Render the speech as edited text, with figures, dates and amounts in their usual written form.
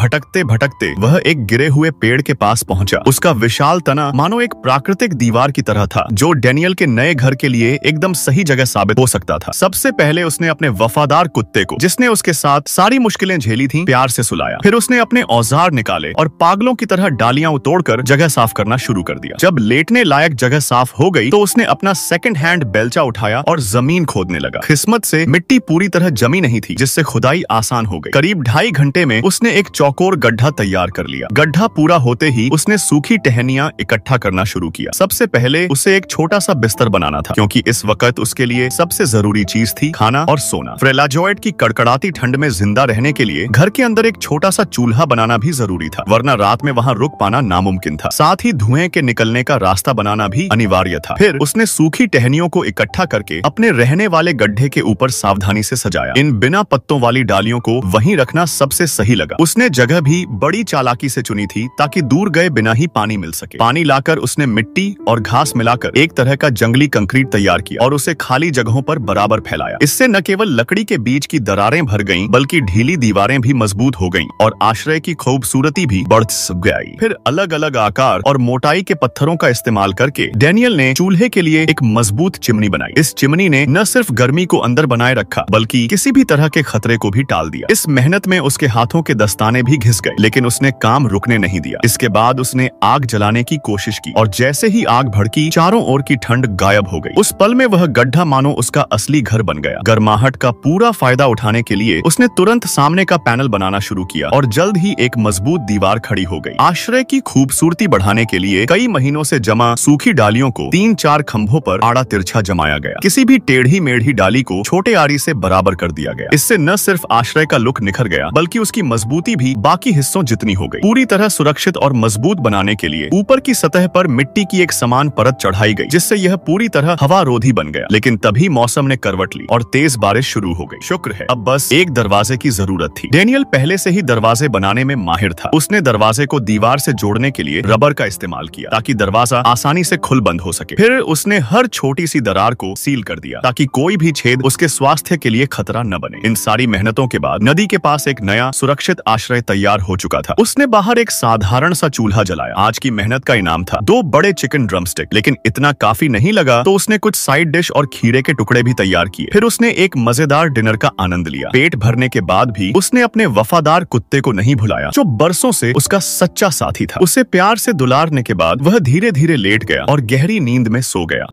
भटकते भटकते वह एक गिरे हुए पेड़ के पास पहुंचा। उसका विशाल तना मानो एक प्राकृतिक दीवार की तरह था, जो डेनियल के नए घर के लिए एकदम सही जगह साबित हो सकता था। सबसे पहले उसने अपने वफादार कुत्ते को, जिसने उसके साथ सारी मुश्किलें झेली थीं, प्यार से सुलाया। फिर उसने अपने औजार निकाले और पागलों की तरह डालियां उतोड़कर जगह साफ करना शुरू कर दिया। जब लेटने लायक जगह साफ हो गई तो उसने अपना सेकंड हैंड बेलचा उठाया और जमीन खोदने लगा। किस्मत से मिट्टी पूरी तरह जमी नहीं थी, जिससे खुदाई आसान हो गई। करीब 2.5 घंटे में उसने एक चौकोर गड्ढा तैयार कर लिया। गड्ढा पूरा होते ही उसने सूखी टहनियां इकट्ठा करना शुरू किया। सबसे पहले उसे एक छोटा सा बिस्तर बनाना था, क्योंकि इस वक्त उसके लिए सबसे जरूरी चीज थी खाना और सोना। फ्रेलाजोइड की कड़कड़ाती ठंड में जिंदा रहने के लिए घर के अंदर एक छोटा सा चूल्हा बनाना भी जरूरी था, वरना रात में वहाँ रुक पाना नामुमकिन था। साथ ही धुएं के निकलने का रास्ता बनाना भी अनिवार्य था। फिर उसने सूखी टहनियों को इकट्ठा करके अपने रहने वाले गड्ढे के ऊपर सावधानी से सजाया। इन बिना पत्तों वाली डालियों को वहीं रखना सबसे सही लगा। उसने जगह भी बड़ी चालाकी से चुनी थी, ताकि दूर गए बिना ही पानी मिल सके। पानी लाकर उसने मिट्टी और घास मिलाकर एक तरह का जंगली कंक्रीट तैयार किया और उसे खाली जगहों पर बराबर फैलाया। इससे न केवल लकड़ी के बीच की दरारें भर गईं, बल्कि ढीली दीवारें भी मजबूत हो गईं और आश्रय की खूबसूरती भी बढ़ गई। फिर अलग अलग आकार और मोटाई के पत्थरों का इस्तेमाल करके डेनियल ने चूल्हे के लिए एक मजबूत चिमनी बनाई। इस चिमनी ने न सिर्फ गर्मी को अंदर बनाए रखा, बल्कि किसी भी तरह के खतरे को भी टाल दिया। इस मेहनत में उसके हाथों के दस्ताने भी घिस गए, लेकिन उसने काम रुकने नहीं दिया। इसके बाद उसने आग जलाने की कोशिश की और जैसे ही आग भड़की, चारों ओर की ठंड गायब हो गई। उस पल में वह गड्ढा मानो उसका असली घर बन गया। गर्माहट का पूरा फायदा उठाने के लिए उसने तुरंत सामने का पैनल बनाना शुरू किया और जल्द ही एक मजबूत दीवार खड़ी हो गई। आश्रय की खूबसूरती बढ़ाने के लिए कई महीनों से जमा सूखी डालियों को 3-4 खंभों पर आड़ा तिरछा जमाया गया। किसी भी टेढ़ी मेढ़ी डाली को छोटे आरी से बराबर कर दिया गया। इससे न सिर्फ आश्रय का लुक निखर गया, बल्कि उसकी मजबूती भी बाकी हिस्सों जितनी हो गई। पूरी तरह सुरक्षित और मजबूत बनाने के लिए ऊपर की सतह पर मिट्टी की एक समान परत चढ़ाई गई, जिससे यह पूरी तरह हवारोधी बन गया। लेकिन तभी मौसम ने करवट ली और तेज बारिश शुरू हो गई। शुक्र है, अब बस एक दरवाजे की जरूरत थी। डेनियल पहले से ही दरवाजे बनाने में माहिर था। उसने दरवाजे को दीवार से जोड़ने के लिए रबर का इस्तेमाल किया, ताकि दरवाजा आसानी से खुल बंद हो सके। फिर उसने हर छोटी सी दरार को सील कर दिया, ताकि कोई भी छेद उसके स्वास्थ्य के लिए खतरा न बने। इन सारी मेहनतों के बाद नदी के पास एक नया सुरक्षित आश्रय तैयार हो चुका था। उसने बाहर एक साधारण सा चूल्हा जलाया। आज की मेहनत का इनाम था 2 बड़े चिकन ड्रमस्टिक। लेकिन इतना काफी नहीं लगा, तो उसने कुछ साइड डिश और खीरे के टुकड़े भी तैयार किए। फिर उसने एक मजेदार डिनर का आनंद लिया। पेट भरने के बाद भी उसने अपने वफादार कुत्ते को नहीं भुलाया, जो बरसों से उसका सच्चा साथी था। उसे प्यार से दुलारने के बाद वह धीरे धीरे लेट गया और गहरी नींद में सो गया।